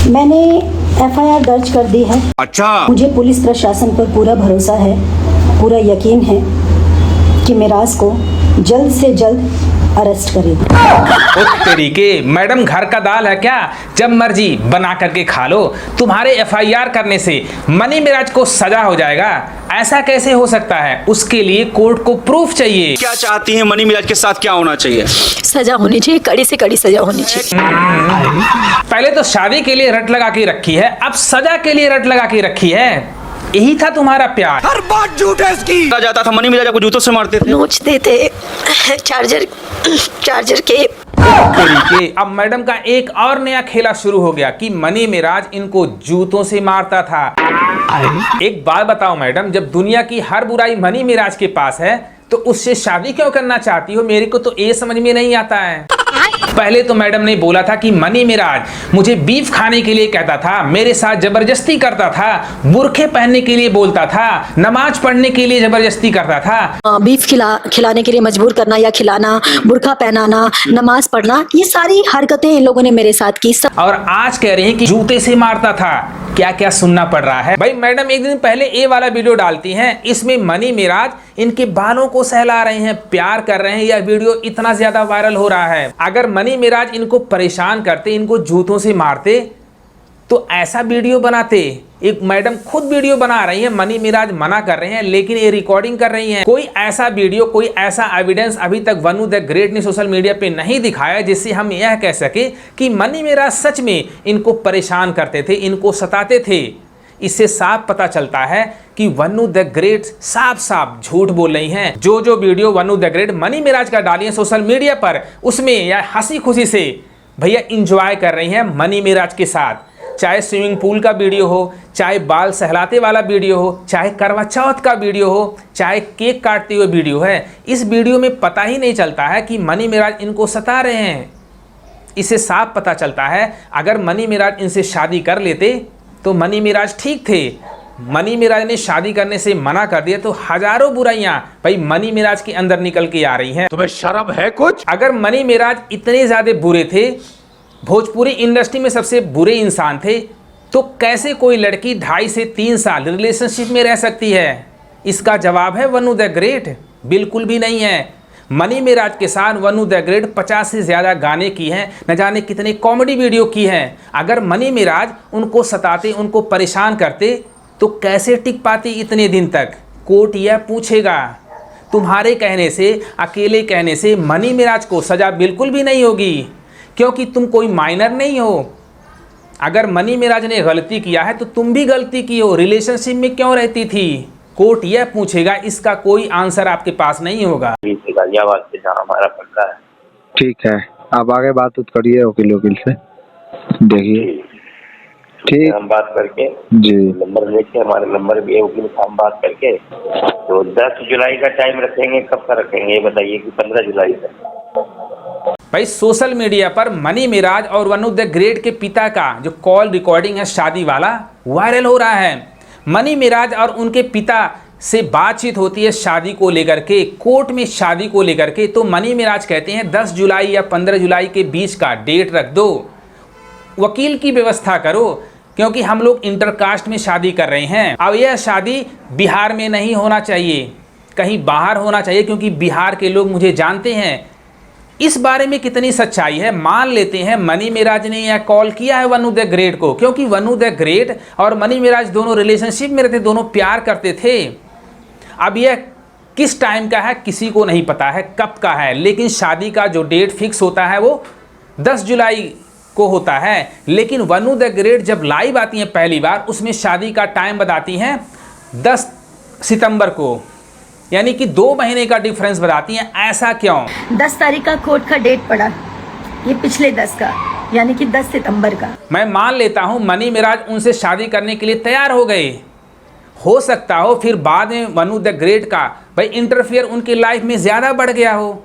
मैंने एफआईआर दर्ज कर दी है। अच्छा, मुझे पुलिस प्रशासन पर पूरा भरोसा है, पूरा यकीन है कि मेराज को जल्द से जल्द अरेस्ट करेगी। उस तरीके मैडम घर का दाल है क्या, जब मर्जी बना करके खा लो। तुम्हारे एफआईआर करने से मनी मिराज को सजा हो जाएगा, ऐसा कैसे हो सकता है? उसके लिए कोर्ट को प्रूफ चाहिए। क्या चाहती हैं मनी मिराज के साथ क्या होना चाहिए? सजा होनी चाहिए, कड़ी से कड़ी सजा होनी चाहिए। पहले तो शादी के लिए रट लगा के रखी है, अब सजा के लिए रट लगा के रखी है। यही था तुम्हारा प्यार। हर बात झूठ है इसकी। कहा जाता था मनी मिराज को जूतों से मारते थे, नोचते थे चार्जर के। तरीके अब मैडम का एक और नया खेला शुरू हो गया कि मनी मिराज इनको जूतों से मारता था। एक बात बताओ मैडम, जब दुनिया की हर बुराई मनी मिराज के पास है तो उससे शादी क्यों करना चाहती हो? मेरे को तो ये समझ में नहीं आता है। पहले तो मैडम ने बोला था कि मनी मिराज मुझे बीफ खाने के लिए कहता था, मेरे साथ जबरदस्ती करता था, बुरखे पहनने के लिए बोलता था, नमाज पढ़ने के लिए जबरदस्ती करता था। बीफ खिलाने के लिए मजबूर करना या खिलाना, बुरखा पहनाना, नमाज पढ़ना, ये सारी हरकतें इन लोगों ने मेरे साथ की। और आज कह रहे हैं कि जूते से मारता था। क्या क्या सुनना पड़ रहा है भाई। मैडम एक दिन पहले ये वाला वीडियो डालती हैं, इसमें मनी मिराज इनके बालों को सहला रहे हैं, प्यार कर रहे हैं। यह वीडियो इतना ज्यादा वायरल हो रहा है। अगर मनी मिराज इनको परेशान करते, इनको जूतों से मारते, तो ऐसा वीडियो बनाते। एक मैडम खुद वीडियो बना रही है, मनी मिराज मना कर रहे हैं, लेकिन ये रिकॉर्डिंग कर रही हैं। कोई ऐसा वीडियो, कोई ऐसा एविडेंस अभी तक वनु द ग्रेट ने सोशल मीडिया पे नहीं दिखाया जिससे हम यह कह सके कि मनी मिराज सच में इनको परेशान करते थे, इनको सताते थे। इससे साफ पता चलता है कि वनु द ग्रेट साफ साफ झूठ बोल रही हैं। जो वीडियो वनु द ग्रेट मनी मिराज का डाली है सोशल मीडिया पर, उसमें यह हंसी खुशी से भैया इंजॉय कर रही हैं मनी मिराज के साथ। चाहे स्विमिंग पूल का वीडियो हो, चाहे बाल सहलाते वाला वीडियो हो, चाहे करवा चौथ का वीडियो हो, चाहे केक काटते हुए वीडियो है, इस वीडियो में पता ही नहीं चलता है कि मनी मिराज इनको सता रहे हैं। इससे साफ पता चलता है अगर मनी मिराज इनसे शादी कर लेते तो मनी मिराज ठीक थे। मनी मिराज ने शादी करने से मना कर दिया तो हजारों बुराइयां भाई मनी मिराज के अंदर निकल के आ रही हैं। तुम्हें शर्म है कुछ? अगर मनी मिराज इतने ज्यादा बुरे थे, भोजपुरी इंडस्ट्री में सबसे बुरे इंसान थे, तो कैसे कोई लड़की 2.5 से 3 साल रिलेशनशिप में रह सकती है? इसका जवाब है वनु द ग्रेट। बिल्कुल भी नहीं है। मनी मिराज के साथ वनु द ग्रेट 50 से ज़्यादा गाने की हैं, न जाने कितने कॉमेडी वीडियो की हैं। अगर मनी मिराज उनको सताते, उनको परेशान करते, तो कैसे टिक पाती इतने दिन तक? कोर्ट यह पूछेगा। तुम्हारे कहने से, अकेले कहने से मनी मिराज को सज़ा बिल्कुल भी नहीं होगी, क्योंकि तुम कोई माइनर नहीं हो। अगर मनी मिराज ने गलती किया है तो तुम भी गलती की हो, रिलेशनशिप में क्यों रहती थी? कोर्ट यह पूछेगा, इसका कोई आंसर आपके पास नहीं होगा। हमारा पक्का है। ठीक है, आप आगे बात करिए वकील से, देखिए। ठीक, हम बात करके जी, नंबर लेके, हमारे नंबर भी है, वकील से हम बात करके तो 10 जुलाई का टाइम रखेंगे। कब का रखेंगे ये बताइए? कि 15 जुलाई तक। भाई सोशल मीडिया पर मनी मिराज और वनु द ग्रेट के पिता का जो कॉल रिकॉर्डिंग है शादी वाला, वायरल हो रहा है। मनी मिराज और उनके पिता से बातचीत होती है शादी को लेकर के, कोर्ट में शादी को लेकर के। तो मनी मिराज कहते हैं 10 जुलाई या 15 जुलाई के बीच का डेट रख दो, वकील की व्यवस्था करो, क्योंकि हम लोग इंटरकास्ट में शादी कर रहे हैं। अब यह शादी बिहार में नहीं होना चाहिए, कहीं बाहर होना चाहिए, क्योंकि बिहार के लोग मुझे जानते हैं। इस बारे में कितनी सच्चाई है? मान लेते हैं मनी मिराज ने यह कॉल किया है वनु द ग्रेट को, क्योंकि वनु द ग्रेट और मनी मिराज दोनों रिलेशनशिप में रहते, दोनों प्यार करते थे। अब यह किस टाइम का है किसी को नहीं पता है, कब का है, लेकिन शादी का जो डेट फिक्स होता है वो 10 जुलाई को होता है। लेकिन वनु द ग्रेट जब लाइव आती हैं पहली बार, उसमें शादी का टाइम बताती हैं 10 सितंबर को, यानी कि 2 महीने का डिफरेंस बताती हैं। ऐसा क्यों? 10 तारीख का कोर्ट का डेट पड़ा, ये पिछले 10 का, यानी कि 10 सितंबर का। मैं मान लेता हूं मनी मिराज उनसे शादी करने के लिए तैयार हो गए, हो सकता हो फिर बाद में वनु द ग्रेट का भाई इंटरफेयर उनकी लाइफ में ज़्यादा बढ़ गया हो।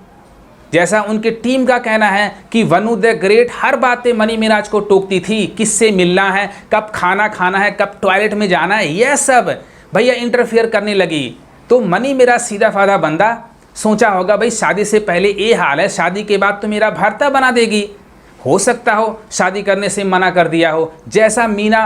जैसा उनके टीम का कहना है कि वनु द ग्रेट हर बात पे मनी मिराज को टोकती थी, किससे मिलना है, कब खाना खाना है, कब टॉयलेट में जाना है, यह सब भैया इंटरफेयर करने लगी। तो मनी मिराज सीधा साधा बंदा सोचा होगा भाई शादी से पहले ये हाल है, शादी के बाद तो मेरा भर्ता बना देगी, हो सकता हो शादी करने से मना कर दिया हो, जैसा मीना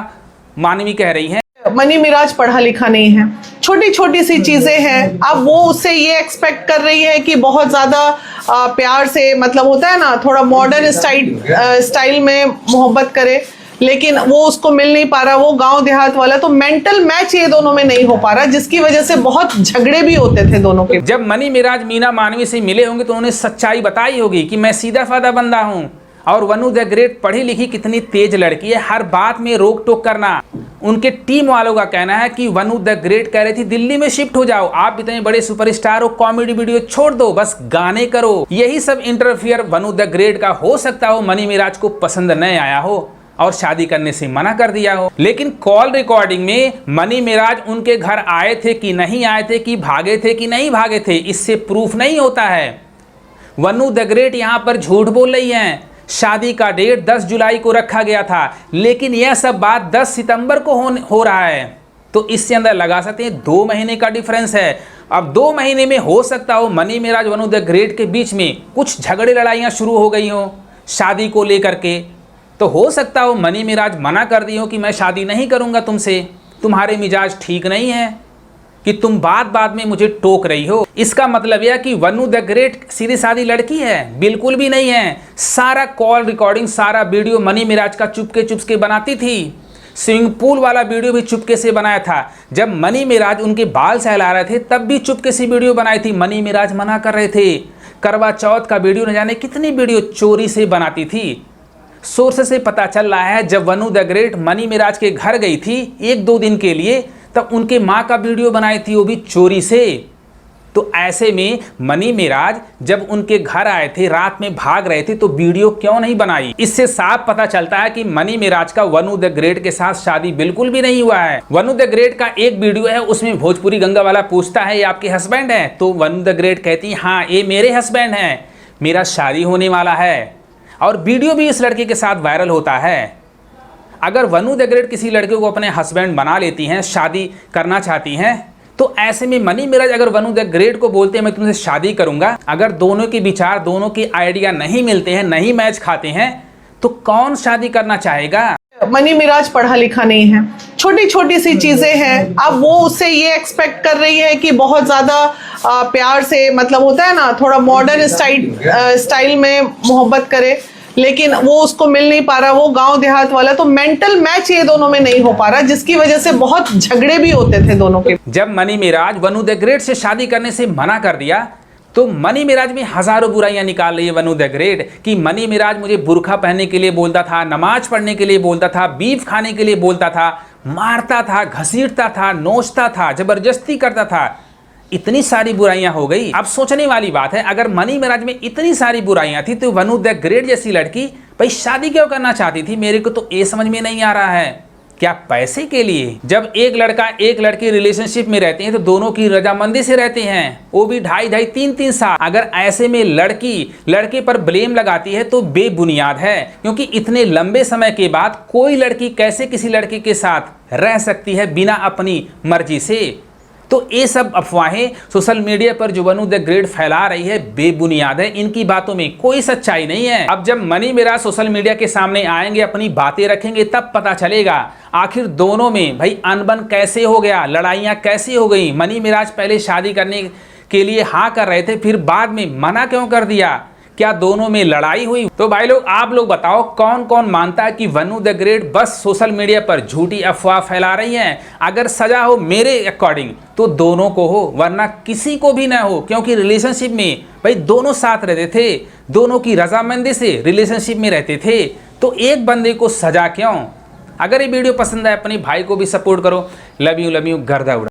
मानवी कह रही हैं। मनी मिराज पढ़ा लिखा नहीं है, छोटी छोटी सी चीजें हैं। अब वो उससे ये एक्सपेक्ट कर रही है कि बहुत ज्यादा प्यार से, मतलब होता है ना, थोड़ा मॉडर्न स्टाइल में मोहब्बत करे, लेकिन वो उसको मिल नहीं पा रहा, वो गांव देहात वाला। तो मेंटल मैच ये दोनों में नहीं हो पा रहा, जिसकी वजह से बहुत झगड़े भी होते थे दोनों के। जब मनी मिराज मीना मानवी से मिले होंगे तो उन्होंने सच्चाई बताई होगी कि मैं सीधा साधा बंदा हूं, और वनु द ग्रेट पढ़ी लिखी कितनी तेज लड़की है, हर बात में रोक टोक करना। उनके टीम वालों का कहना है कि वनु द ग्रेट कह रही थी दिल्ली में शिफ्ट हो जाओ, आप इतने बड़े सुपरस्टार हो, कॉमेडी वीडियो छोड़ दो, बस गाने करो। यही सब इंटरफियर वनु द ग्रेट का हो सकता हो मनी मिराज को पसंद न आया हो और शादी करने से मना कर दिया हो। लेकिन कॉल रिकॉर्डिंग में मनी मिराज उनके घर आए थे कि नहीं आए थे, कि भागे थे कि नहीं भागे थे, इससे प्रूफ नहीं होता है। वनु द ग्रेट यहां पर झूठ बोल रही हैं। शादी का डेट 10 जुलाई को रखा गया था, लेकिन यह सब बात 10 सितंबर को हो रहा है। तो इससे अंदर लगा सकते हैं 2 महीने का डिफरेंस है। अब 2 महीने में हो सकता हो मनी मिराज वनु द ग्रेट के बीच में कुछ झगड़े लड़ाइयाँ शुरू हो गई हो शादी को लेकर के। तो हो सकता हो मनी मिराज मना कर दी हो कि मैं शादी नहीं करूँगा तुमसे, तुम्हारे मिजाज ठीक नहीं है, कि तुम बात बात में मुझे टोक रही हो। इसका मतलब यह कि वनु द ग्रेट सीधी सादी लड़की है? बिल्कुल भी नहीं है। सारा कॉल रिकॉर्डिंग, सारा वीडियो मनी मिराज का चुपके बनाती थी। स्विमिंग पूल वाला वीडियो भी चुपके से बनाया था। जब मनी मिराज उनके बाल सहला रहे थे तब भी चुपके से वीडियो बनाई थी, मनी मिराज मना कर रहे थे। करवा चौथ का वीडियो न जाने कितनी वीडियो चोरी से बनाती थी। सोर्स से पता चल रहा है जब वनु द ग्रेट मनी मिराज के घर गई थी 1-2 दिन के लिए, तब उनके माँ का वीडियो बनाई थी, वो भी चोरी से। तो ऐसे में मनी मिराज जब उनके घर आए थे, रात में भाग रहे थे, तो वीडियो क्यों नहीं बनाई? इससे साफ पता चलता है कि मनी मिराज का वनु द ग्रेट के साथ शादी बिल्कुल भी नहीं हुआ है। वनु द ग्रेट का एक वीडियो है, उसमें भोजपुरी गंगा वाला पूछता है ये आपके हस्बैंड हैं? तो वनु द ग्रेट कहती है हाँ ये मेरे हस्बैंड हैं, मेरा शादी होने वाला है। और वीडियो भी इस लड़के के साथ वायरल होता है। अगर वनु द ग्रेट किसी लड़के को अपने हस्बैंड बना लेती हैं, शादी करना चाहती हैं, तो ऐसे में मनी मिराज अगर वनु द ग्रेट को बोलते हैं मैं तुमसे शादी करूंगा, अगर दोनों के विचार, दोनों के आइडिया नहीं मिलते हैं, नहीं मैच खाते हैं, तो कौन शादी करना चाहेगा? मनी मिराज पढ़ा लिखा नहीं है, छोटी छोटी सी चीजें हैं। अब वो उससे ये एक्सपेक्ट कर रही है कि बहुत ज्यादा प्यार से, मतलब होता है ना, थोड़ा मॉडर्न स्टाइल में मोहब्बत करे, लेकिन वो उसको मिल नहीं पा रहा, वो गांव देहात वाला। तो मेंटल मैच ये दोनों में नहीं हो पा रहा, जिसकी वजह से बहुत झगड़े भी होते थे दोनों के। जब मनी मिराज वनु द ग्रेट से शादी करने से मना कर दिया, तो मनी मिराज में हजारों बुराइयां निकाल रही है वनु द ग्रेट कि मनी मिराज मुझे बुर्खा पहनने के लिए बोलता था, नमाज पढ़ने के लिए बोलता था, बीफ खाने के लिए बोलता था, मारता था, घसीटता था, नोचता था, जबरदस्ती करता था। इतनी सारी बुराइयां हो गई। अब सोचने वाली बात है, अगर मनी मिराज में इतनी सारी बुराइयां थी तो वनु द ग्रेट जैसी लड़की भाई शादी क्यों करना चाहती थी? मेरे को तो ये समझ में नहीं आ रहा है। क्या पैसे के लिए? जब एक लड़का एक लड़की रिलेशनशिप में रहते हैं तो दोनों की रजामंदी से रहते हैं, वो भी 2.5 3 साल। अगर ऐसे में लड़की लड़के पर ब्लेम लगाती है तो बेबुनियाद है, क्योंकि इतने लंबे समय के बाद कोई लड़की कैसे किसी लड़के के साथ रह सकती है बिना अपनी मर्जी से? तो ये सब अफवाहें सोशल मीडिया पर जो वनु द ग्रेट फैला रही है बेबुनियाद है, इनकी बातों में कोई सच्चाई नहीं है। अब जब मनी मिराज सोशल मीडिया के सामने आएंगे, अपनी बातें रखेंगे, तब पता चलेगा आखिर दोनों में भाई अनबन कैसे हो गया, लड़ाइयाँ कैसे हो गई। मनी मिराज पहले शादी करने के लिए हाँ कर रहे थे, फिर बाद में मना क्यों कर दिया? क्या दोनों में लड़ाई हुई? तो भाई लोग आप लोग बताओ कौन कौन मानता है कि वनु द ग्रेट बस सोशल मीडिया पर झूठी अफवाह फैला रही हैं? अगर सजा हो मेरे अकॉर्डिंग तो दोनों को हो, वरना किसी को भी ना हो, क्योंकि रिलेशनशिप में भाई दोनों साथ रहते थे, दोनों की रजामंदी से रिलेशनशिप में रहते थे, तो एक बंदे को सजा क्यों? अगर ये वीडियो पसंद आए अपने भाई को भी सपोर्ट करो। लव यू गर्दा उड़ा।